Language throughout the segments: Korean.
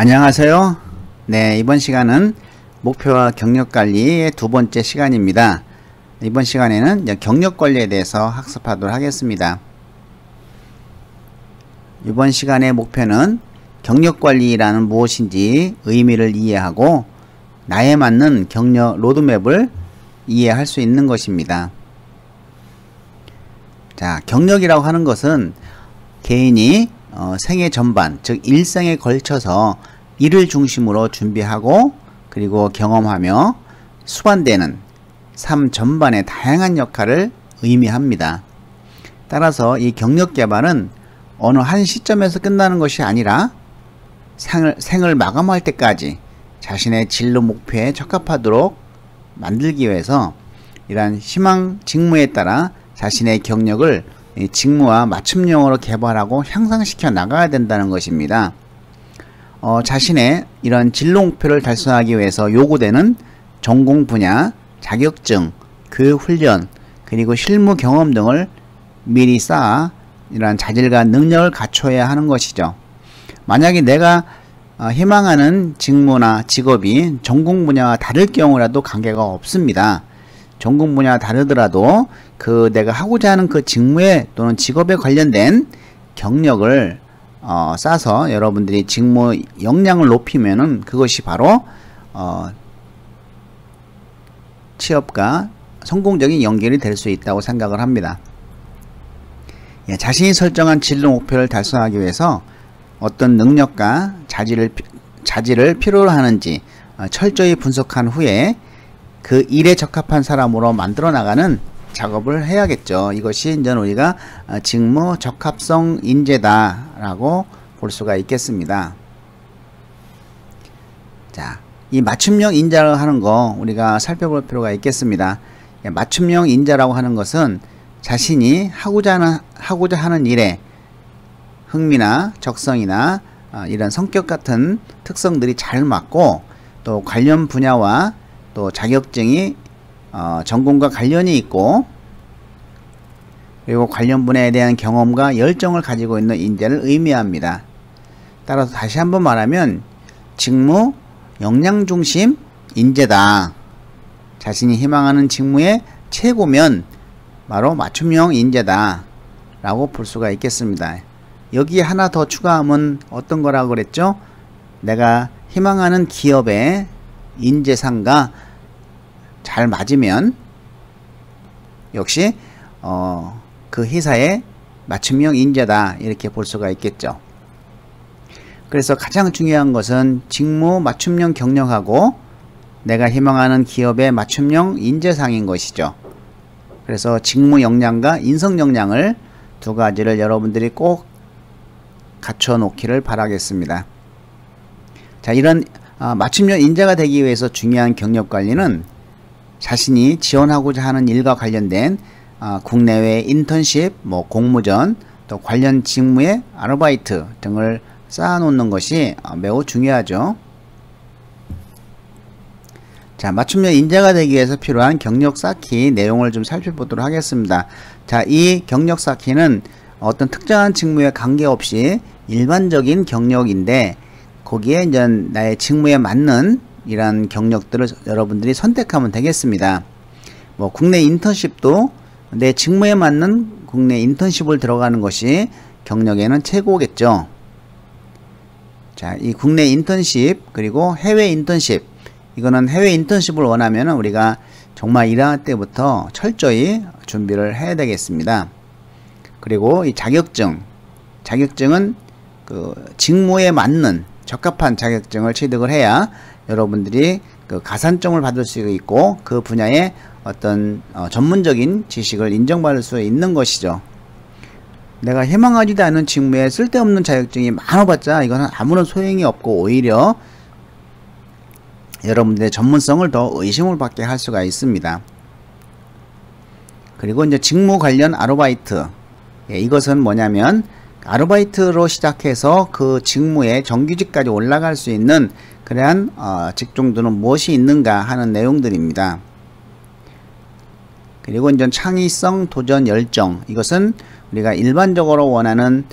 안녕하세요. 네, 이번 시간은 목표와 경력관리의 두 번째 시간입니다. 이번 시간에는 경력관리에 대해서 학습하도록 하겠습니다. 이번 시간의 목표는 경력관리라는 무엇인지 의미를 이해하고 나에 맞는 경력 로드맵을 이해할 수 있는 것입니다. 자, 경력이라고 하는 것은 개인이 생애 전반, 즉 일생에 걸쳐서 일을 중심으로 준비하고 그리고 경험하며 수반되는 삶 전반의 다양한 역할을 의미합니다. 따라서 이 경력 개발은 어느 한 시점에서 끝나는 것이 아니라 생을 마감할 때까지 자신의 진로 목표에 적합하도록 만들기 위해서 이러한 희망 직무에 따라 자신의 경력을 직무와 맞춤형으로 개발하고 향상시켜 나가야 된다는 것입니다. 자신의 이런 진로 목표를 달성하기 위해서 요구되는 전공 분야, 자격증, 교육 훈련, 그리고 실무 경험 등을 미리 쌓아 이러한 자질과 능력을 갖춰야 하는 것이죠. 만약에 내가 희망하는 직무나 직업이 전공 분야와 다를 경우라도 관계가 없습니다. 전공 분야가 다르더라도 내가 하고자 하는 그 직무에 또는 직업에 관련된 경력을 쌓아서 여러분들이 직무 역량을 높이면은 그것이 바로 취업과 성공적인 연결이 될 수 있다고 생각을 합니다. 자신이 설정한 진로 목표를 달성하기 위해서 어떤 능력과 자질을 필요로 하는지 철저히 분석한 후에 그 일에 적합한 사람으로 만들어 나가는 작업을 해야겠죠. 이것이 이제 우리가 직무 적합성 인재다라고 볼 수가 있겠습니다. 자, 이 맞춤형 인재라고 하는 거 우리가 살펴볼 필요가 있겠습니다. 맞춤형 인재라고 하는 것은 자신이 하고자 하는 일에 흥미나 적성이나 이런 성격 같은 특성들이 잘 맞고 또 관련 분야와 또 자격증이 전공과 관련이 있고 그리고 관련 분야에 대한 경험과 열정을 가지고 있는 인재를 의미합니다. 따라서 다시 한번 말하면 직무 역량 중심 인재다. 자신이 희망하는 직무의 최고면 바로 맞춤형 인재다 라고 볼 수가 있겠습니다. 여기에 하나 더 추가하면 어떤 거라고 그랬죠? 내가 희망하는 기업의 인재상과 잘 맞으면 역시 그 회사의 맞춤형 인재다 이렇게 볼 수가 있겠죠. 그래서 가장 중요한 것은 직무 맞춤형 경력하고 내가 희망하는 기업의 맞춤형 인재상인 것이죠. 그래서 직무 역량과 인성 역량을 두 가지를 여러분들이 꼭 갖춰 놓기를 바라겠습니다. 자, 이런 맞춤형 인재가 되기 위해서 중요한 경력 관리는 자신이 지원하고자 하는 일과 관련된 국내외 인턴십, 공모전, 또 관련 직무의 아르바이트 등을 쌓아놓는 것이 매우 중요하죠. 자, 맞춤형 인재가 되기 위해서 필요한 경력 쌓기 내용을 좀 살펴보도록 하겠습니다. 자, 이 경력 쌓기는 어떤 특정한 직무에 관계없이 일반적인 경력인데 거기에 이제 나의 직무에 맞는 이런 경력들을 여러분들이 선택하면 되겠습니다. 국내 인턴십도 내 직무에 맞는 국내 인턴십을 들어가는 것이 경력에는 최고겠죠. 자, 이 국내 인턴십 그리고 해외 인턴십, 이거는 해외 인턴십을 원하면 우리가 정말 일할 때부터 철저히 준비를 해야 되겠습니다. 그리고 이 자격증은 그 직무에 맞는 적합한 자격증을 취득을 해야 여러분들이 그 가산점을 받을 수 있고 그 분야의 어떤 전문적인 지식을 인정받을 수 있는 것이죠. 내가 희망하지도 않은 직무에 쓸데없는 자격증이 많아봤자 이거는 아무런 소용이 없고 오히려 여러분들의 전문성을 더 의심을 받게 할 수가 있습니다. 그리고 이제 직무 관련 아르바이트, 이것은 뭐냐면 아르바이트로 시작해서 그 직무의 정규직까지 올라갈 수 있는 그러한 직종들은 무엇이 있는가 하는 내용들입니다. 그리고 이제 창의성, 도전, 열정, 이것은 우리가 일반적으로 원하는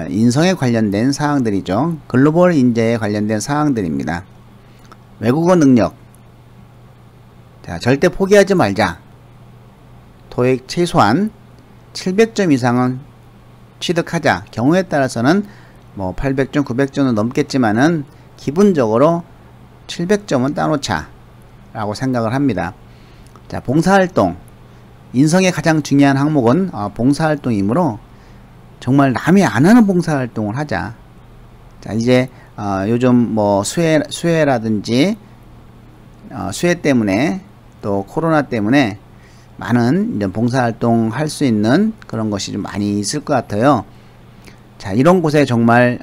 인성에 관련된 사항들이죠. 글로벌 인재에 관련된 사항들입니다. 외국어 능력. 자, 절대 포기하지 말자. 토익 최소한 700점 이상은 취득하자. 경우에 따라서는 뭐 800점, 900점은 넘겠지만은 기본적으로 700점은 따놓자 라고 생각을 합니다. 자, 봉사활동. 인성의 가장 중요한 항목은 봉사활동이므로 정말 남이 안 하는 봉사활동을 하자. 자, 이제 요즘 뭐 수해라든지 수해 때문에 또 코로나 때문에 많은 이제 봉사활동 할 수 있는 그런 것이 좀 많이 있을 것 같아요. 자, 이런 곳에 정말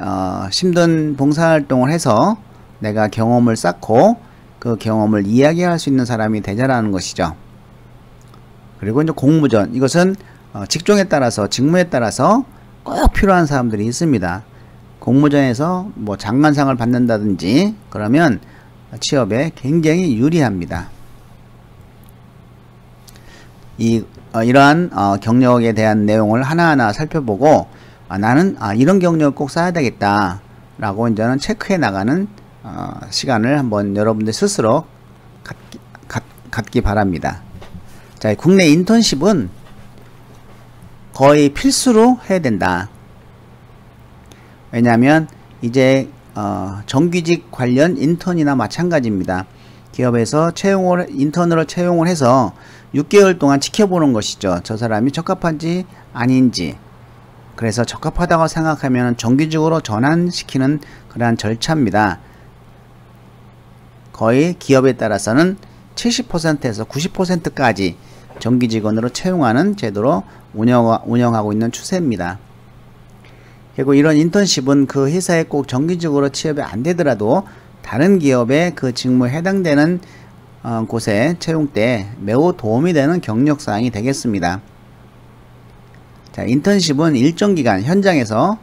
힘든 봉사활동을 해서 내가 경험을 쌓고 그 경험을 이야기할 수 있는 사람이 되자라는 것이죠. 그리고 이제 공모전. 이것은 직종에 따라서, 직무에 따라서 꼭 필요한 사람들이 있습니다. 공모전에서 뭐 장관상을 받는다든지 그러면 취업에 굉장히 유리합니다. 이러한 경력에 대한 내용을 하나하나 살펴보고 나는 이런 경력을 꼭 쌓아야 되겠다 라고 이제는 체크해 나가는 시간을 한번 여러분들 스스로 갖기 바랍니다. 자, 국내 인턴십은 거의 필수로 해야 된다. 왜냐하면 이제 정규직 관련 인턴이나 마찬가지입니다. 기업에서 인턴으로 채용을 해서 6개월 동안 지켜보는 것이죠. 저 사람이 적합한지 아닌지. 그래서 적합하다고 생각하면 정규직으로 전환시키는 그러한 절차입니다. 거의 기업에 따라서는 70%에서 90%까지 정규직원으로 채용하는 제도로 운영하고 있는 추세입니다. 그리고 이런 인턴십은 그 회사에 꼭 정규직으로 취업이 안 되더라도 다른 기업의 그 직무에 해당되는 곳에 채용 때 매우 도움이 되는 경력사항이 되겠습니다. 자, 인턴십은 일정 기간 현장에서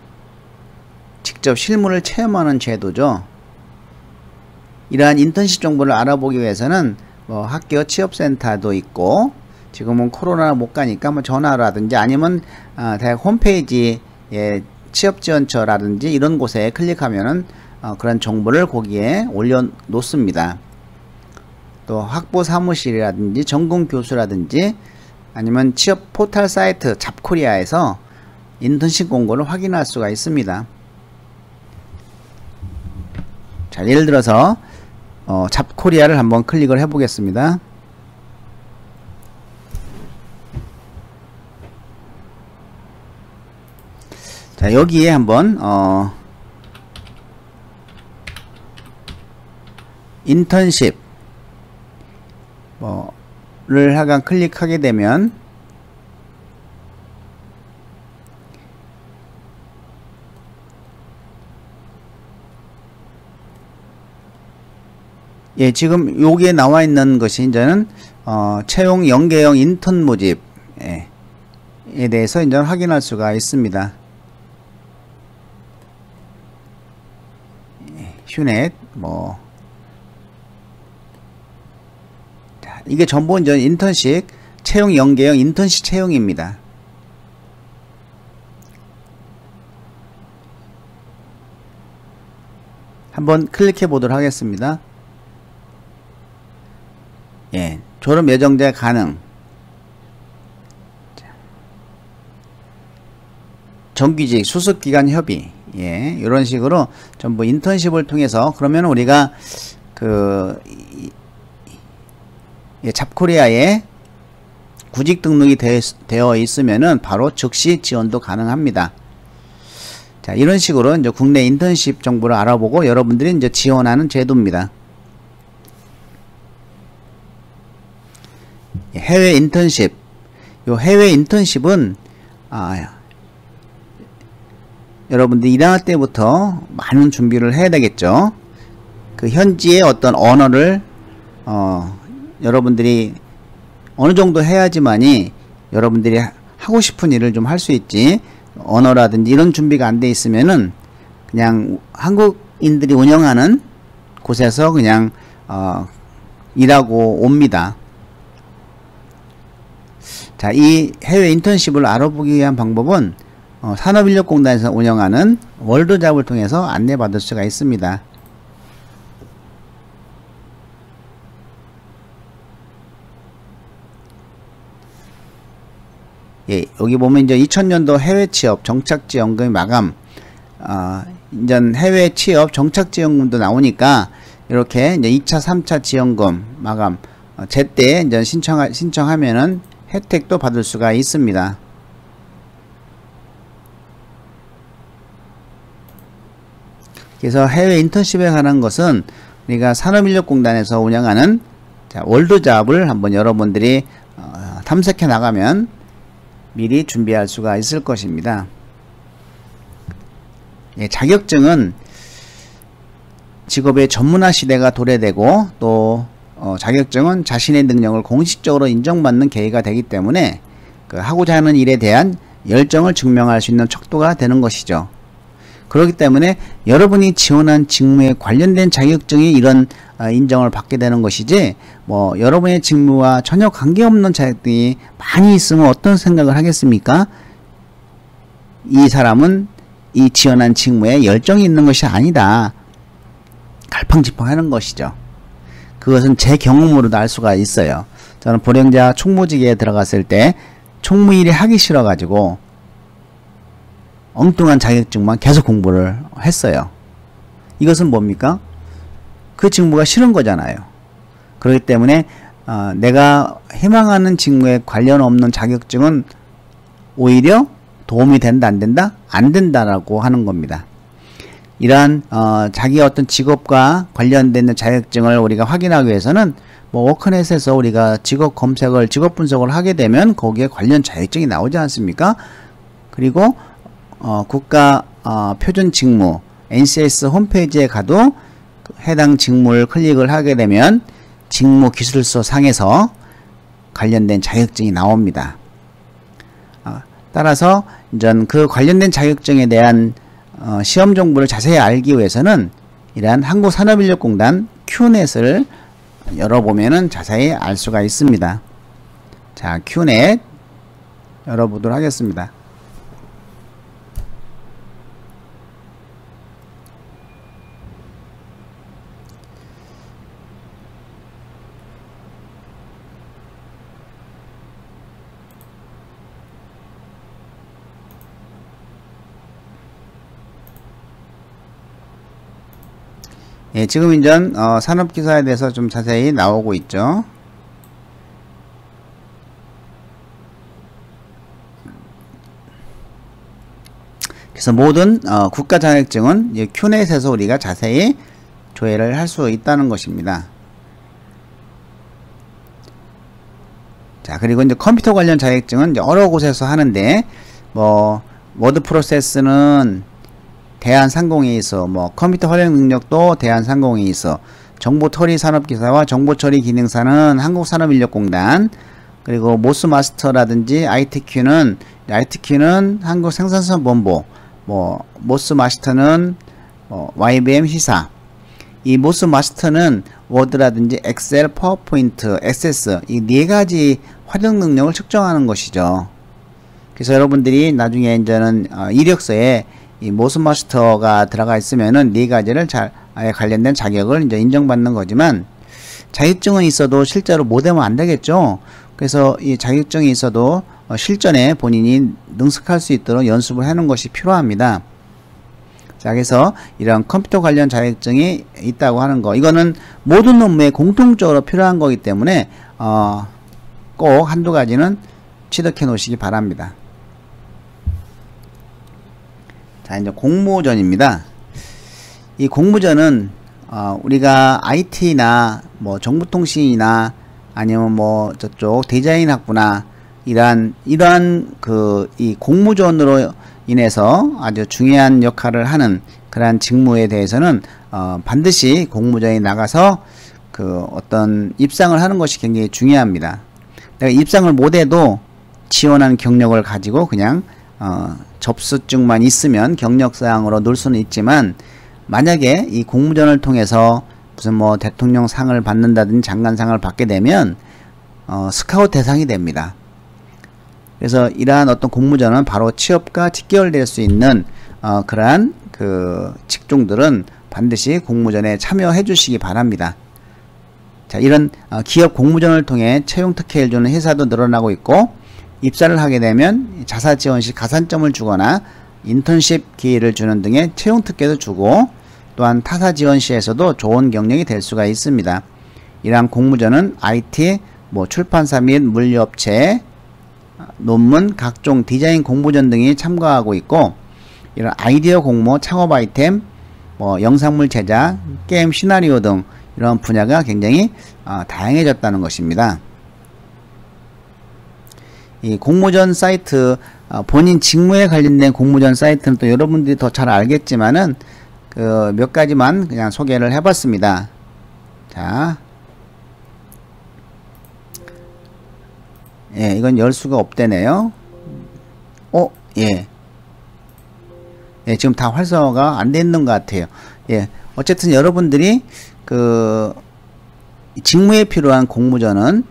직접 실무를 체험하는 제도죠. 이러한 인턴십 정보를 알아보기 위해서는 뭐 학교 취업센터도 있고, 지금은 코로나 못 가니까 뭐 전화라든지 아니면 대학 홈페이지에 취업지원처라든지 이런 곳에 클릭하면은 그런 정보를 거기에 올려 놓습니다. 또 학부 사무실이라든지 전공 교수라든지 아니면 취업 포털 사이트 잡코리아에서 인턴십 공고를 확인할 수가 있습니다. 자, 예를 들어서 잡코리아를 한번 클릭을 해 보겠습니다. 자, 여기에 한번 인턴십 를 하간 클릭하게 되면 예, 지금 여기에 나와 있는 것이 이제는 채용 연계형 인턴 모집에 대해서 이제 확인할 수가 있습니다. 휴넷 이게 전부 이제 인턴십 채용 연계형 인턴십 채용입니다. 한번 클릭해 보도록 하겠습니다. 예, 졸업 예정자 가능. 정규직 수습기간 협의. 예, 이런 식으로 전부 인턴십을 통해서, 그러면 우리가 잡코리아에 구직 등록이 되어 있으면은 바로 즉시 지원도 가능합니다. 자, 이런 식으로 이제 국내 인턴십 정보를 알아보고 여러분들이 이제 지원하는 제도입니다. 해외 인턴십. 요 해외 인턴십은 여러분들이 1학년 때부터 많은 준비를 해야 되겠죠. 그 현지의 어떤 언어를 여러분들이 어느 정도 해야지만이 여러분들이 하고 싶은 일을 좀 할 수 있지, 언어라든지 이런 준비가 안 돼 있으면은 그냥 한국인들이 운영하는 곳에서 그냥 일하고 옵니다. 자, 이 해외 인턴십을 알아보기 위한 방법은 산업인력공단에서 운영하는 월드잡을 통해서 안내받을 수가 있습니다. 예, 여기 보면 이제 2000년도 해외 취업 정착지원금 마감, 인전 해외 취업 정착지원금도 나오니까 이렇게 이제 2차, 3차 지원금 마감, 제때 이제 신청하면은 혜택도 받을 수가 있습니다. 그래서 해외 인턴십에 관한 것은 우리가 산업인력공단에서 운영하는 월드잡을 한번 여러분들이 탐색해 나가면 미리 준비할 수가 있을 것입니다. 예, 자격증은 직업의 전문화 시대가 도래되고 또 자격증은 자신의 능력을 공식적으로 인정받는 계기가 되기 때문에 그 하고자 하는 일에 대한 열정을 증명할 수 있는 척도가 되는 것이죠. 그렇기 때문에 여러분이 지원한 직무에 관련된 자격증이 이런 인정을 받게 되는 것이지, 뭐 여러분의 직무와 전혀 관계없는 자격증이 많이 있으면 어떤 생각을 하겠습니까? 이 사람은 이 지원한 직무에 열정이 있는 것이 아니다, 갈팡질팡 하는 것이죠. 그것은 제 경험으로도 알 수가 있어요. 저는 보령자 총무직에 들어갔을 때 총무일이 하기 싫어 가지고 엉뚱한 자격증만 계속 공부를 했어요. 이것은 뭡니까? 그 직무가 싫은 거잖아요. 그렇기 때문에 내가 희망하는 직무에 관련 없는 자격증은 오히려 도움이 된다, 안 된다? 안 된다라고 하는 겁니다. 이러한 자기 어떤 직업과 관련된 자격증을 우리가 확인하기 위해서는 뭐 워크넷에서 우리가 직업 검색을, 직업 분석을 하게 되면 거기에 관련 자격증이 나오지 않습니까? 그리고 국가 표준 직무 NCS 홈페이지에 가도 해당 직무를 클릭을 하게 되면 직무 기술서 상에서 관련된 자격증이 나옵니다. 따라서 이전 그 관련된 자격증에 대한 시험 정보를 자세히 알기 위해서는 이러한 한국산업인력공단 Q넷을 열어보면은 자세히 알 수가 있습니다. 자, Q넷 열어보도록 하겠습니다. 예, 지금 인전 산업기사에 대해서 좀 자세히 나오고 있죠. 그래서 모든 국가 자격증은 Q넷에서 우리가 자세히 조회를 할 수 있다는 것입니다. 자, 그리고 이제 컴퓨터 관련 자격증은 이제 여러 곳에서 하는데, 뭐 워드 프로세스는 대한상공에 있어, 뭐 컴퓨터 활용 능력도 대한상공에 있어, 정보처리 산업기사와 정보처리 기능사는 한국산업인력공단, 그리고 모스마스터라든지 ITQ는 한국생산성본부, 뭐 모스마스터는 YBM 시사. 이 모스마스터는 워드라든지 엑셀, 파워포인트, 액세스 이 네 가지 활용 능력을 측정하는 것이죠. 그래서 여러분들이 나중에 이제는 이력서에 이 모스마스터가 들어가 있으면은 네 가지를 아예 관련된 자격을 이제 인정받는 거지만, 자격증은 있어도 실제로 못하면 안 되겠죠. 그래서 이 자격증이 있어도 실전에 본인이 능숙할 수 있도록 연습을 하는 것이 필요합니다. 자, 그래서 이런 컴퓨터 관련 자격증이 있다고 하는 거, 이거는 모든 업무에 공통적으로 필요한 거기 때문에 꼭 한두 가지는 취득해 놓으시기 바랍니다. 자, 이제 공모전입니다. 이 공모전은 우리가 IT나 뭐 정보통신이나 아니면 뭐 저쪽 디자인 학부나 이러한 이 공모전으로 인해서 아주 중요한 역할을 하는 그러한 직무에 대해서는 반드시 공모전에 나가서 그 어떤 입상을 하는 것이 굉장히 중요합니다. 내가 입상을 못해도 지원한 경력을 가지고 그냥 접수증만 있으면 경력사항으로 놓을 수는 있지만, 만약에 이 공모전을 통해서 무슨 뭐 대통령 상을 받는다든지 장관상을 받게 되면 스카웃 대상이 됩니다. 그래서 이러한 어떤 공모전은 바로 취업과 직결될 수 있는 그러한 그 직종들은 반드시 공모전에 참여해 주시기 바랍니다. 자, 이런 기업 공모전을 통해 채용 특혜를 주는 회사도 늘어나고 있고, 입사를 하게 되면 자사 지원 시 가산점을 주거나 인턴십 기회를 주는 등의 채용 특혜도 주고, 또한 타사 지원 시에서도 좋은 경력이 될 수가 있습니다. 이러한 공모전은 IT, 출판사 및 물류업체, 논문, 각종 디자인 공모전 등이 참가하고 있고, 이런 아이디어 공모, 창업 아이템, 영상물 제작, 게임 시나리오 등 이런 분야가 굉장히 다양해졌다는 것입니다. 이 공모전 사이트, 본인 직무에 관련된 공모전 사이트는 또 여러분들이 더 잘 알겠지만은 그 몇 가지만 그냥 소개를 해봤습니다. 자, 예, 이건 열 수가 없대네요. 예. 예, 지금 다 활성화가 안 되는 것 같아요. 예, 어쨌든 여러분들이 그 직무에 필요한 공모전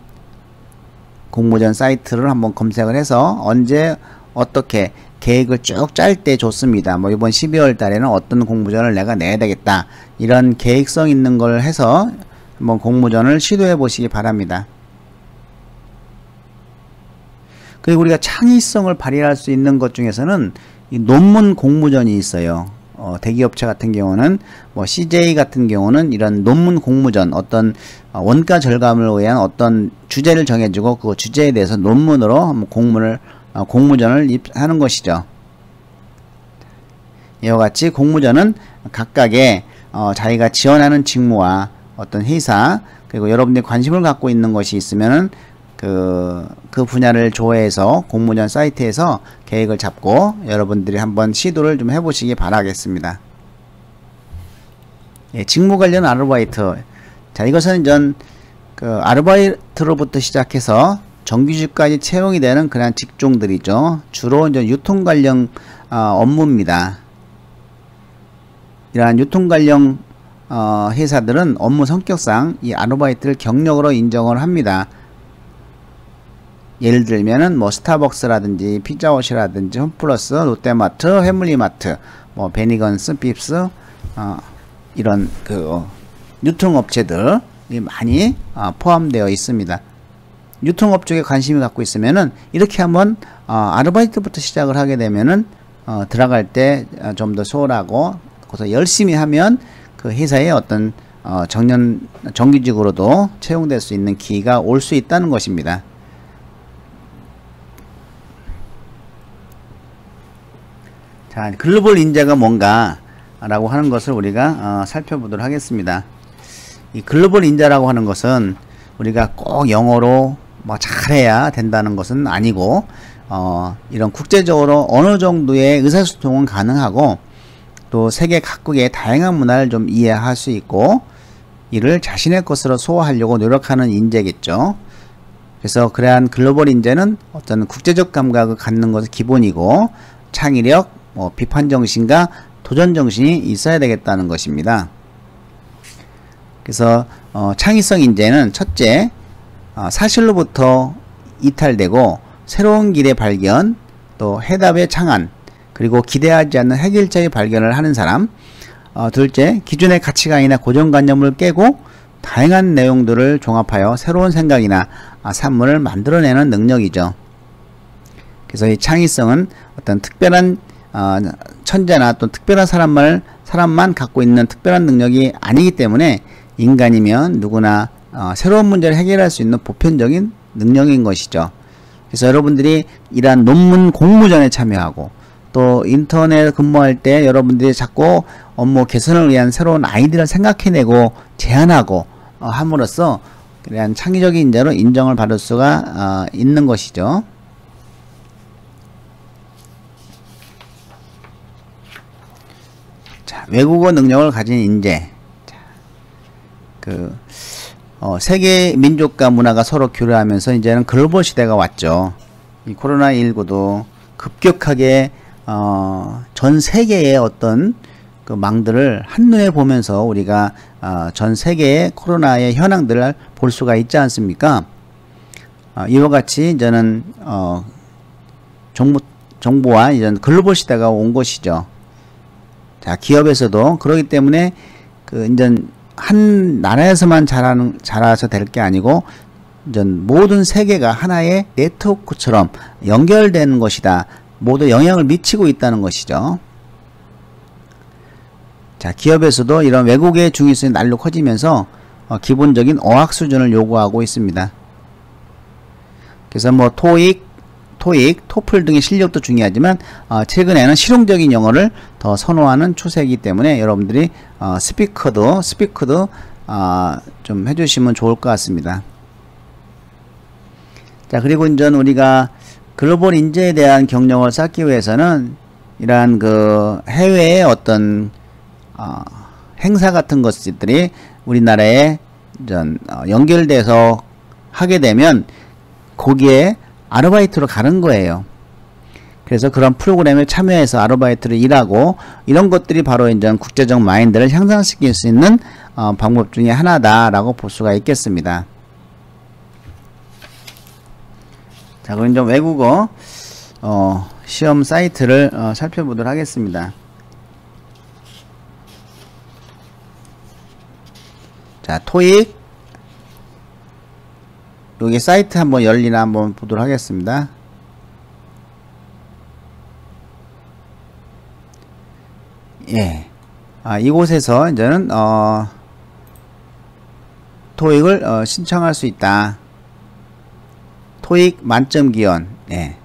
사이트를 한번 검색을 해서 언제 어떻게 계획을 쭉 짤 때 좋습니다. 이번 12월 달에는 어떤 공모전을 내가 내야 되겠다, 이런 계획성 있는 걸 해서 한번 공모전을 시도해 보시기 바랍니다. 그리고 우리가 창의성을 발휘할 수 있는 것 중에서는 이 논문 공모전이 있어요. 대기업체 같은 경우는 CJ 같은 경우는 이런 논문 공모전, 어떤 원가 절감을 위한 어떤 주제를 정해주고 그 주제에 대해서 논문으로 한번 공모전을 하는 것이죠. 이와 같이 공모전은 각각의 자기가 지원하는 직무와 어떤 회사, 그리고 여러분들이 관심을 갖고 있는 것이 있으면은 그 분야를 조회해서 공모전 사이트에서 계획을 잡고 여러분들이 한번 시도를 좀 해보시기 바라겠습니다. 예, 직무 관련 아르바이트. 자, 이것은 아르바이트로부터 시작해서 정규직까지 채용이 되는 그런 직종들이죠. 주로 유통 관련 업무입니다. 이러한 유통 관련 회사들은 업무 성격상 이 아르바이트를 경력으로 인정을 합니다. 예를 들면은 스타벅스라든지 피자헛이라든지 홈플러스, 롯데마트, 해물리마트, 베니건스, 빕스, 이런 유통업체들이 많이 포함되어 있습니다. 유통업 쪽에 관심이 갖고 있으면은 이렇게 한번 아르바이트부터 시작을 하게 되면은 들어갈 때 좀 더 수월하고, 그래서 열심히 하면 그 회사의 어떤 정규직으로도 채용될 수 있는 기회가 올 수 있다는 것입니다. 자, 글로벌 인재가 뭔가 라고 하는 것을 우리가 살펴보도록 하겠습니다. 이 글로벌 인재라고 하는 것은 우리가 꼭 영어로 잘해야 된다는 것은 아니고, 이런 국제적으로 어느 정도의 의사소통은 가능하고, 또 세계 각국의 다양한 문화를 좀 이해할 수 있고, 이를 자신의 것으로 소화하려고 노력하는 인재겠죠. 그래서 그러한 글로벌 인재는 어떤 국제적 감각을 갖는 것이 기본이고, 창의력, 비판정신과 도전정신이 있어야 되겠다는 것입니다. 그래서 창의성 인재는 첫째, 사실로부터 이탈되고 새로운 길의 발견, 또 해답의 창안, 그리고 기대하지 않는 해결책의 발견을 하는 사람. 둘째, 기존의 가치관이나 고정관념을 깨고 다양한 내용들을 종합하여 새로운 생각이나 산물을 만들어내는 능력이죠. 그래서 이 창의성은 어떤 특별한 천재나 또 특별한 사람만 갖고 있는 특별한 능력이 아니기 때문에 인간이면 누구나 새로운 문제를 해결할 수 있는 보편적인 능력인 것이죠. 그래서 여러분들이 이러한 논문 공모전에 참여하고, 또 인터넷 근무할 때 여러분들이 자꾸 업무 개선을 위한 새로운 아이디어를 생각해내고 제안하고 함으로써 그러한 창의적인 인재로 인정을 받을 수가 있는 것이죠. 자, 외국어 능력을 가진 인재. 세계 민족과 문화가 서로 교류하면서 이제는 글로벌 시대가 왔죠. 이 코로나19도 급격하게 전 세계의 어떤 그 망들을 한눈에 보면서 우리가 전 세계의 코로나의 현황들을 볼 수가 있지 않습니까? 이와 같이 이제는 정보와 이런 글로벌 시대가 온 것이죠. 자, 기업에서도 그렇기 때문에 그 이제 한 나라에서만 자라서 될 게 아니고 이제 모든 세계가 하나의 네트워크처럼 연결되는 것이다. 모두 영향을 미치고 있다는 것이죠. 자, 기업에서도 이런 외국의 중요성이 날로 커지면서 기본적인 어학 수준을 요구하고 있습니다. 그래서 뭐 토익, 토플 등의 실력도 중요하지만 최근에는 실용적인 영어를 더 선호하는 추세이기 때문에 여러분들이 스피커도 좀 해주시면 좋을 것 같습니다. 자, 그리고 이제 우리가 글로벌 인재에 대한 경력을 쌓기 위해서는 이러한 그 해외의 어떤 행사 같은 것들이 우리나라에 연결돼서 하게 되면 거기에 아르바이트로 가는 거예요. 그래서 그런 프로그램에 참여해서 아르바이트를 일하고 이런 것들이 바로 이제 국제적 마인드를 향상시킬 수 있는 방법 중에 하나다라고 볼 수가 있겠습니다. 자, 그럼 이제 외국어 시험 사이트를 살펴보도록 하겠습니다. 자, 토익 여기 사이트 한번 열리나 한번 보도록 하겠습니다. 예. 이곳에서 이제는 토익을 신청할 수 있다. 토익 만점 기원. 예.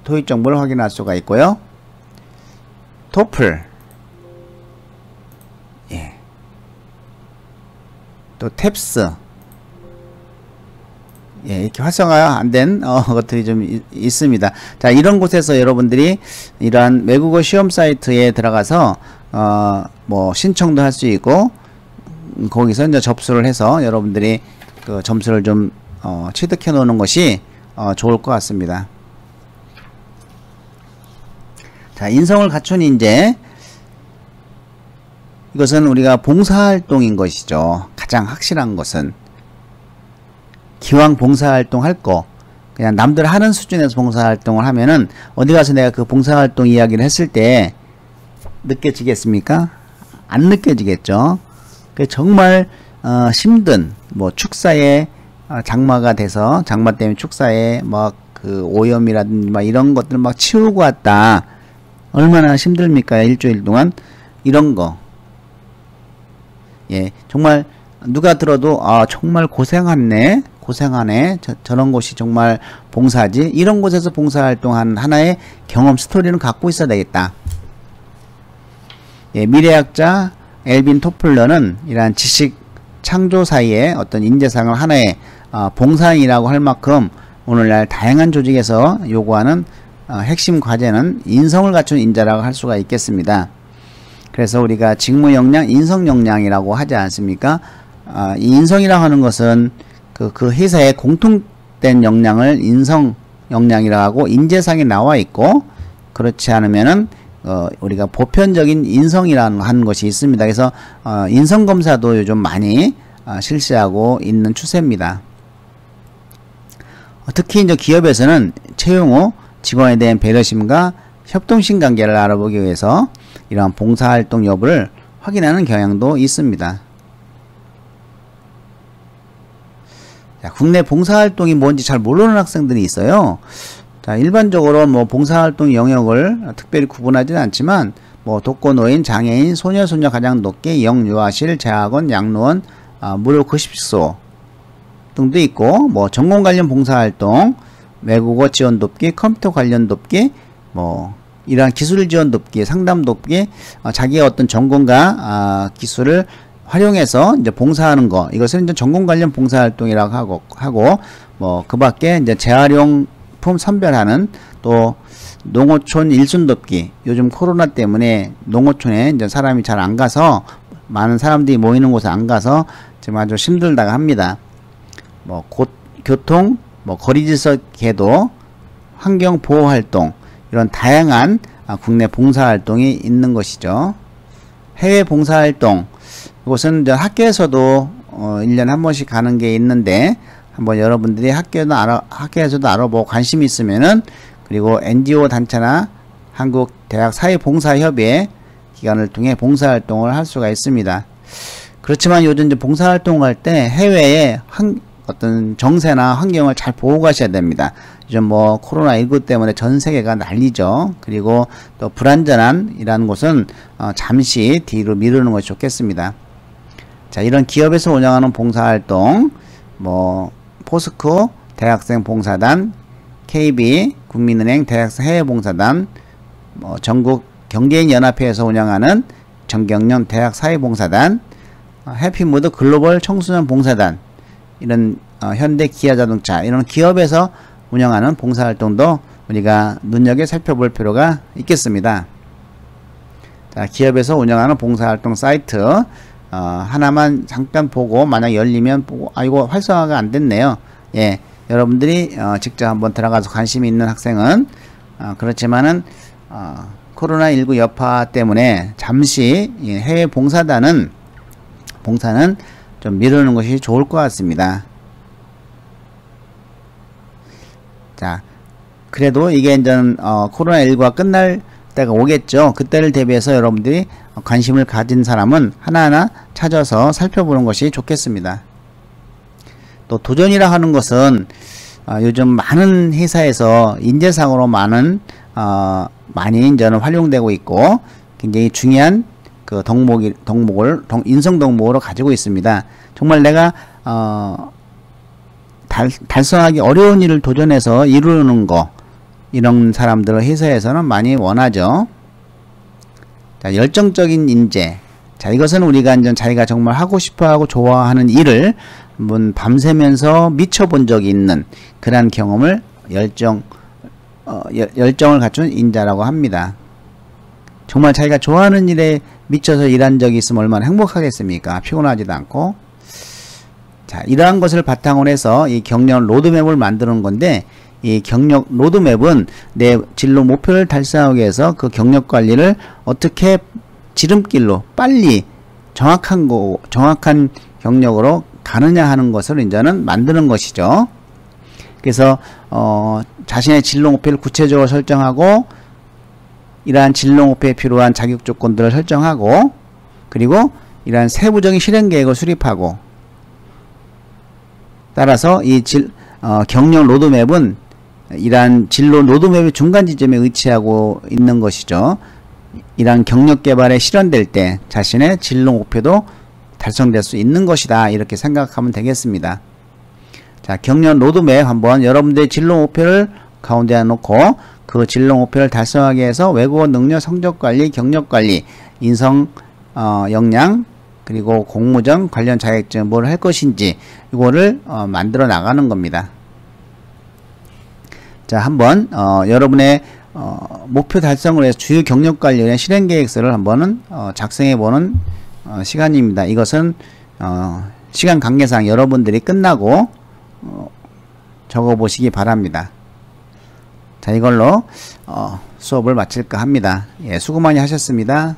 토익 정보를 확인할 수가 있고요. 토플. 예. 또 탭스. 예, 이렇게 활성화가 안 된 것들이 좀 있습니다. 자, 이런 곳에서 여러분들이 이러한 외국어 시험 사이트에 들어가서 뭐 신청도 할 수 있고 거기서 이제 접수를 해서 여러분들이 그 점수를 좀 취득해 놓는 것이 좋을 것 같습니다. 자, 인성을 갖춘 인재. 이것은 우리가 봉사활동인 것이죠. 가장 확실한 것은 기왕 봉사활동 할 거 그냥 남들 하는 수준에서 봉사활동을 하면은 어디 가서 내가 그 봉사활동 이야기를 했을 때 느껴지겠습니까? 안 느껴지겠죠. 정말 힘든 뭐 축사에 장마가 돼서 장마 때문에 축사에 막 그 오염이라든지 막 이런 것들 막 치우고 왔다. 얼마나 힘듭니까? 일주일 동안 이런 거. 예, 정말 누가 들어도 정말 고생하네. 저런 곳이 정말 봉사지. 이런 곳에서 봉사활동한 하나의 경험 스토리는 갖고 있어야 되겠다. 예, 미래학자 엘빈 토플러는 이러한 지식 창조 사이에 어떤 인재상을 하나의 봉사인이라고 할 만큼 오늘날 다양한 조직에서 요구하는 핵심 과제는 인성을 갖춘 인재라고 할 수가 있겠습니다. 그래서 우리가 직무 역량, 인성 역량이라고 하지 않습니까? 이 인성이라고 하는 것은 그 회사의 공통된 역량을 인성 역량이라고 하고 인재상에 나와 있고 그렇지 않으면은 우리가 보편적인 인성이라는 하는 것이 있습니다. 그래서 인성검사도 요즘 많이 실시하고 있는 추세입니다. 특히 이제 기업에서는 채용 후 직원에 대한 배려심과 협동심 관계를 알아보기 위해서 이러한 봉사활동 여부를 확인하는 경향도 있습니다. 자, 국내 봉사활동이 뭔지 잘 모르는 학생들이 있어요. 자, 일반적으로 뭐 봉사활동 영역을 특별히 구분하지는 않지만 뭐 독거노인, 장애인, 소녀 가장 높게 영유아실, 재학원, 양로원, 무료 급식소 등도 있고 뭐 전공 관련 봉사활동, 외국어 지원 돕기, 컴퓨터 관련 돕기, 뭐 이러한 기술 지원 돕기, 상담 돕기, 자기의 어떤 전공과 기술을 활용해서 이제 봉사하는 거, 이것을 이제 전공 관련 봉사활동이라고 하고 뭐 그 밖에 이제 재활용품 선별하는 또 농어촌 일순 돕기. 요즘 코로나 때문에 농어촌에 이제 사람이 잘 안 가서 많은 사람들이 모이는 곳에 안 가서 지금 아주 힘들다고 합니다. 뭐 교통, 뭐 거리질서 개도, 환경 보호 활동 이런 다양한 국내 봉사활동이 있는 것이죠. 해외 봉사활동 이것은 이제 학교에서도 1년에 한 번씩 가는 게 있는데 한번 여러분들이 학교에서도 알아보고 관심이 있으면은, 그리고 NGO 단체나 한국 대학 사회봉사협의회 기관을 통해 봉사활동을 할 수가 있습니다. 그렇지만 요즘 이제 봉사활동을 할 때 해외에 어떤 정세나 환경을 잘 보고 가셔야 됩니다. 요즘 뭐 코로나19 때문에 전 세계가 난리죠. 그리고 또 불안전한 이라는 곳은 잠시 뒤로 미루는 것이 좋겠습니다. 자, 이런 기업에서 운영하는 봉사활동, 뭐 포스코 대학생 봉사단, KB 국민은행 대학생 해외봉사단, 뭐 전국 경제인 연합회에서 운영하는 정경련 대학 사회봉사단, 해피무드 글로벌 청소년 봉사단, 이런 현대 기아자동차 이런 기업에서 운영하는 봉사활동도 우리가 눈여겨 살펴볼 필요가 있겠습니다. 자, 기업에서 운영하는 봉사활동 사이트 하나만 잠깐 보고, 만약 열리면 보고, 이거 활성화가 안 됐네요. 예, 여러분들이 직접 한번 들어가서 관심이 있는 학생은, 그렇지만은 코로나19 여파 때문에 잠시 해외 봉사는 좀 미루는 것이 좋을 것 같습니다. 자, 그래도 이게 이제 코로나19가 끝날 때가 오겠죠. 그때를 대비해서 여러분들이 관심을 가진 사람은 하나하나 찾아서 살펴보는 것이 좋겠습니다. 또 도전이라 하는 것은 요즘 많은 회사에서 인재상으로 많이 이제는 활용되고 있고, 굉장히 중요한 그 인성 덕목으로 가지고 있습니다. 정말 내가 달성하기 어려운 일을 도전해서 이루는 거, 이런 사람들을 회사에서는 많이 원하죠. 자, 열정적인 인재. 자, 이것은 우리가 이제 자기가 정말 하고 싶어하고 좋아하는 일을 한번 밤새면서 미쳐본 적이 있는 그러한 경험을 열정을 갖춘 인자라고 합니다. 정말 자기가 좋아하는 일에 미쳐서 일한 적이 있으면 얼마나 행복하겠습니까? 피곤하지도 않고. 자, 이러한 것을 바탕으로 해서 이 경력 로드맵을 만드는 건데, 이 경력 로드맵은 내 진로 목표를 달성하기 위해서 그 경력 관리를 어떻게 지름길로 빨리 정확한 경력으로 가느냐 하는 것을 이제는 만드는 것이죠. 그래서 자신의 진로 목표를 구체적으로 설정하고, 이러한 진로 목표에 필요한 자격 조건들을 설정하고, 그리고 이러한 세부적인 실행 계획을 수립하고, 따라서 이 경력 로드맵은 이러한 진로 로드맵의 중간 지점에 위치하고 있는 것이죠. 이러한 경력 개발에 실현될 때 자신의 진로 목표도 달성될 수 있는 것이다, 이렇게 생각하면 되겠습니다. 자, 경력 로드맵 한번 여러분들의 진로 목표를 가운데 놓고, 그 진로 목표를 달성하기 위해서 외국어 능력, 성적관리, 경력관리, 인성 역량, 그리고 공모전 관련 자격증 뭘 할 것인지 이거를 만들어 나가는 겁니다. 자, 한번 여러분의 목표 달성을 위해서 주요 경력 관련의 실행 계획서를 한번은 작성해 보는 시간입니다. 이것은 시간 관계상 여러분들이 끝나고 적어 보시기 바랍니다. 자, 이걸로 수업을 마칠까 합니다. 예, 수고 많이 하셨습니다.